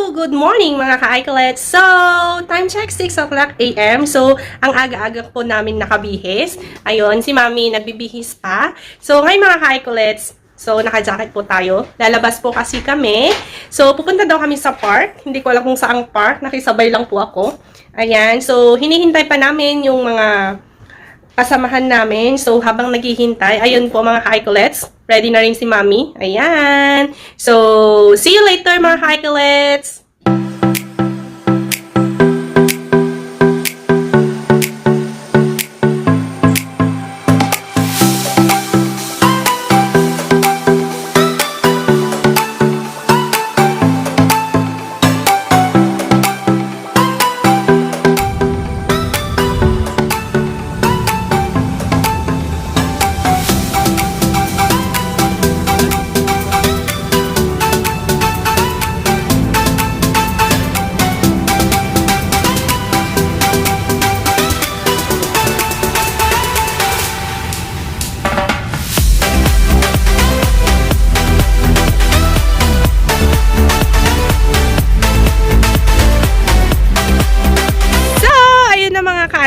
Good morning mga ka-iColets! So, time check 6 o'clock a.m. So, ang aga-aga po namin nakabihis. Ayun, si Mami nagbibihis pa. So, ngayon mga ka-iColets, so naka-jacket po tayo. Lalabas po kasi kami. So, pupunta daw kami sa park. Hindi ko alam kung saang park. Nakisabay lang po ako. Ayan, so hinihintay pa namin yung mga kasamahan namin. So, habang naghihintay, ayun po mga ka-iColets. Ready na rin si Mami. Ayan. So, see you later mga ka-iColets!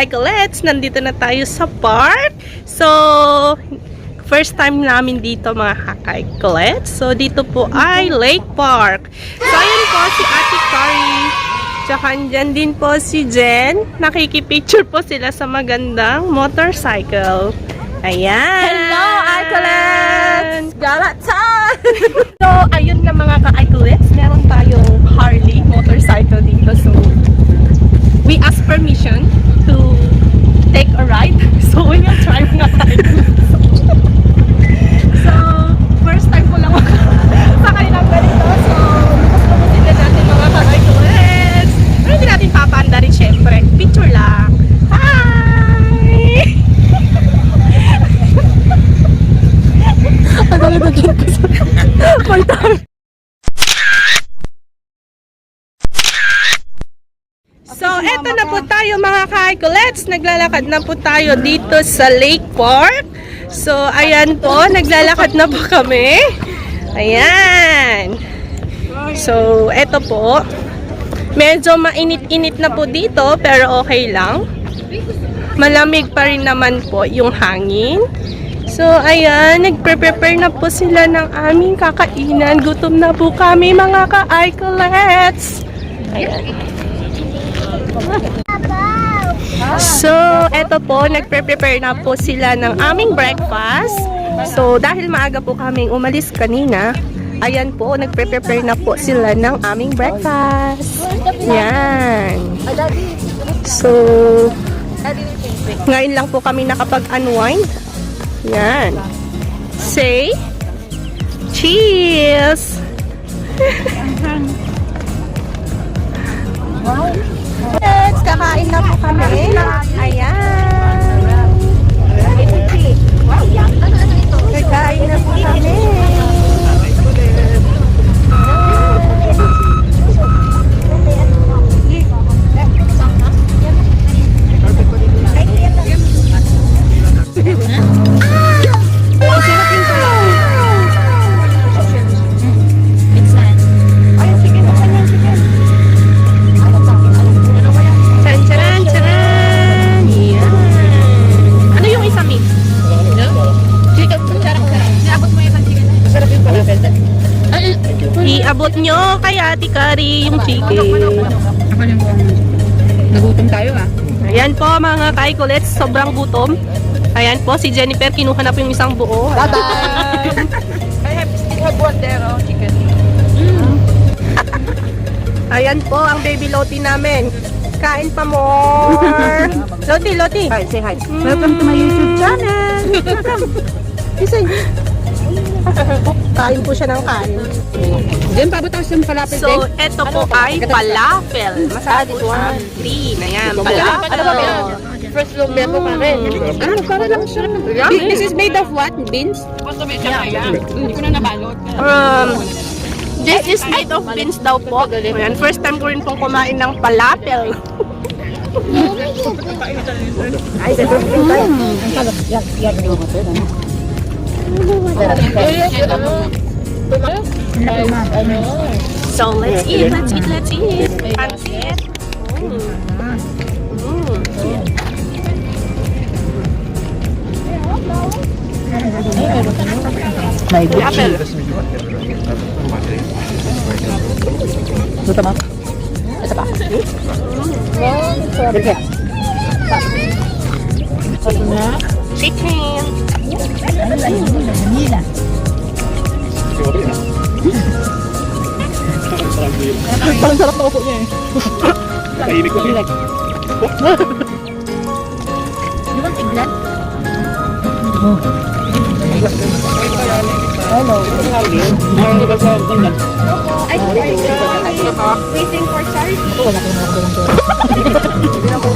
ka-iColets, nandito na tayo sa park. So, first time namin dito mga ka-iColets. So, dito po ay Lake Park. So, ayun po si Ate Kari. Tsaka andyan din po si Jen. Nakikipicture po sila sa magandang motorcycle. Ayan! Hello, iColets! Gala time! So, ayun na mga ka-iColets. Meron tayong Harley motorcycle dito. So, we ask permission to take a ride. So, we will try na tayo. So, first time ko lang sakay ng ganito. So, lupas-lupusin na natin mga ka-iColets. Pero hindi natin papanda rin syempre. Picture lang. Hi! Ang galing na dyan ko sa portal. So, eto na po tayo mga ka-iColets. Naglalakad na po tayo dito sa Lake Park. So, ayan po. Naglalakad na po kami. Ayan. So, eto po. Medyo mainit-init na po dito, pero okay lang. Malamig pa rin naman po yung hangin. So, ayan. Nagpre-prepare na po sila ng aming kakainan. Gutom na po kami mga ka-iColets. Ayan. So, eto po, nagpre-prepare na po sila ng aming breakfast. So, dahil maaga po kaming umalis kanina, ayan po, nagpre-prepare na po sila ng aming breakfast. Yan. So, ngayon lang po kami nakapag-unwind. Yan. Say, cheers! Let's kakain na po kami. Ayan. Kakain na po kami. Iabot nyo kay Ate Kari yung chicken. Nagutom tayo ah. Ayan po mga ka-iColets, sobrang gutom. Ayan po, si Jennifer kinuha na po yung isang buo. Bye-bye! I have one there, oh, chicken. Ayan po ang baby Loti namin. Kain pa more. Loti, Loti. Hi, say hi. Welcome to my YouTube channel. Welcome. Isay. Kain po siya ng kain. Diyan pa butas yung falafel. So, eto po ay falafel. Masarap po siyang green. Ayan, falafel. First lumpia po pa rin. Ano, para lang siya. This is made of what? Beans? Hindi ko na nabalot. This is made of beans daw po. Ayan, first time ko rin pong kumain ng falafel. So, let's eat, let's eat, let's eat. Pansit. May apple. Gusto mo? Ito pa. Sarap. Chicken. Parang sarap na upo niya eh. Kainin ko. Di ba tiglan? Hello. Ay, waiting for charity. Wala ko na ako.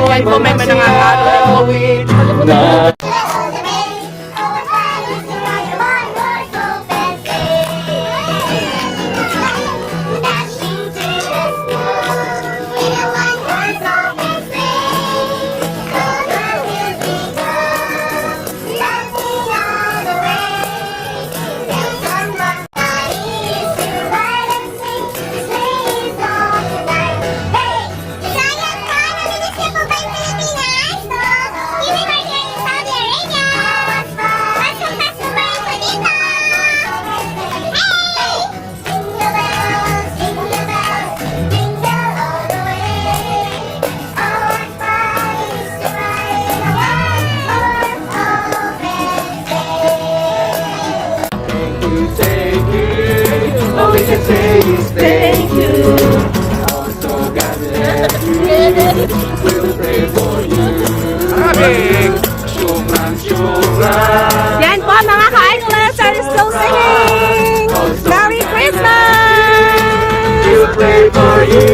Ayan po, may manangatalo. All we can say is thank you. Also, God bless you. We'll pray for you. Aming syukran, syukran. Yan po, mga ka-iColets are still singing! Merry Christmas! We'll pray for you.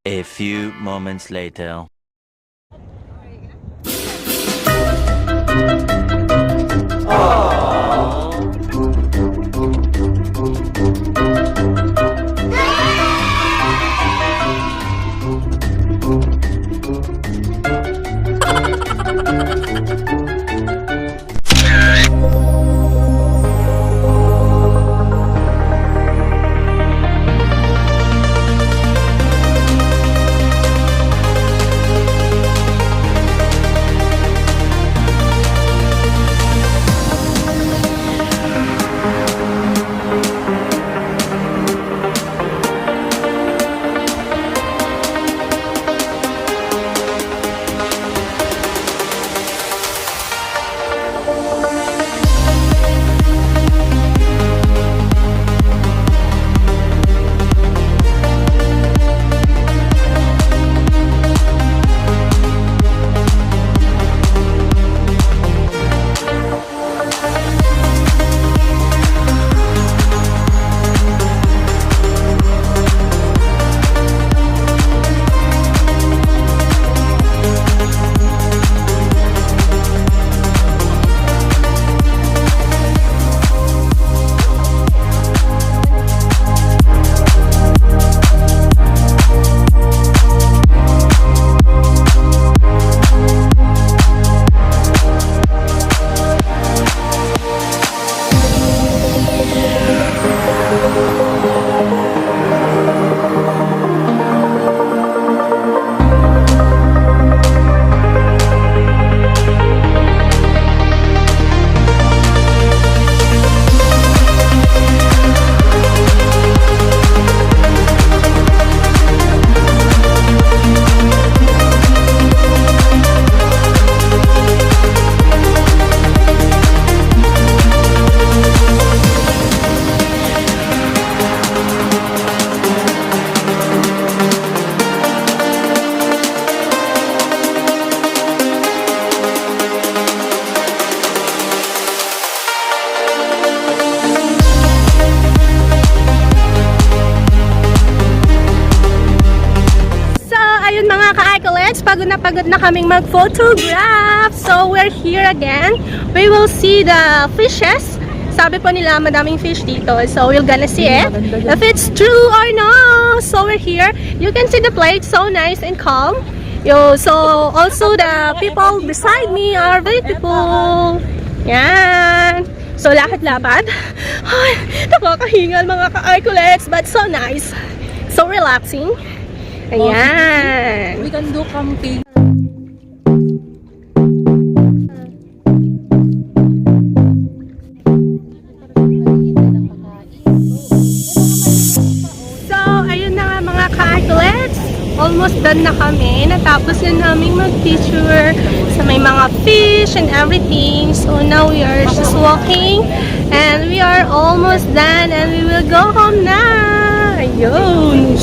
A few moments later. pagod na kaming mag-photograph. So, we're here again. We will see the fishes. Sabi po nila, madaming fish dito. So, we're gonna see it. If it's true or no. So, we're here. You can see the place. So nice and calm. So, also the people beside me are very people. Yan. So, lakad-lapad. Ay, nakakahingal mga ka-Arculets. But so nice. So relaxing. Ayan. We can do camping. So, ayun na nga mga ka-Arculets. Almost done na kami. Natapos na namin mag-picture sa may mga fish and everything. So, now we are just walking. And we are almost done. And we will go home na. Ayun.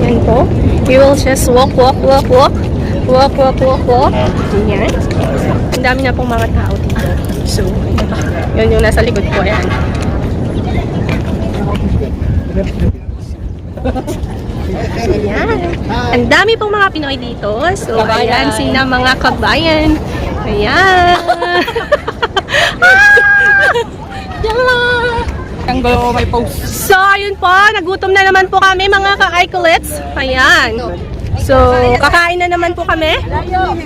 Yan po. We will just walk. Ayan. Ang dami na pong mga tao dito. So, yun yung nasa likod ko. Ayan. Ayan. Ang dami pong mga Pinoy dito. So, ayan sina mga kabayan. Ayan. Ang gulo may post. So, ayun po. Nagutom na naman po kami mga ka-Arculets. Ayan. So, kakain na naman po kami. Ayan.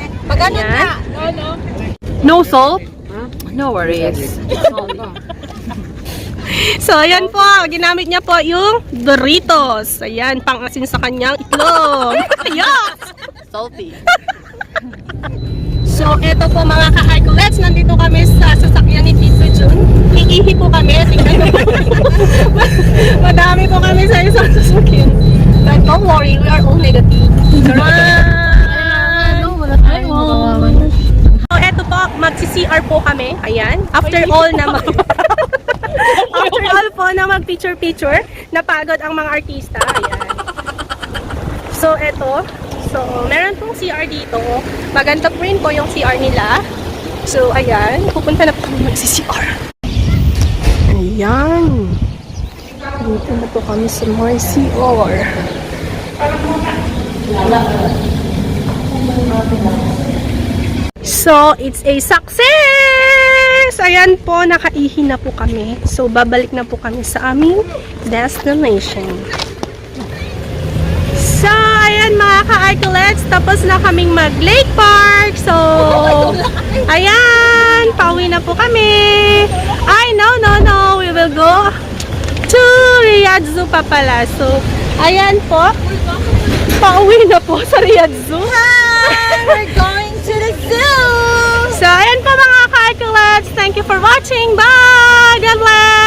No salt? No worries. So, ayan po. Ginamit niya po yung Doritos. Ayan, pang-asin sa kanyang itlog. Yes! Salty. So, eto po mga ka-Arculets. Nandito kami sa sasakyan ni Tito Jun. Iihi po kami. Tingnan mo. Madami po kami sa isang sasakyan. But don't worry, we are all negative. So, eto po. Magsi-CR po kami. Ayan. After all na after all po na mag-picture-picture, napagod ang mga artista. Ayan. So, eto. So, meron pong CR dito. Maganda po rin po yung CR nila. So, ayan. Pupunta na po kami magsi-CR. Ayan. Dito na po kami sa my CR. So, it's a success! Ayan po, nakaihi na po kami. So, babalik na po kami sa aming destination. So, ayan mga ka-Arculets, tapos na kaming mag-lake park. So, ayan, pauwi na po kami. Ay, no, we will go to Riyadh Zoo pa pala. So, ayan po, pauwi na po sa Riyadh Zoo. Hi! We're going to the zoo! So, ayan po mga ka-Arculets. Thank you for watching. Bye! God bless!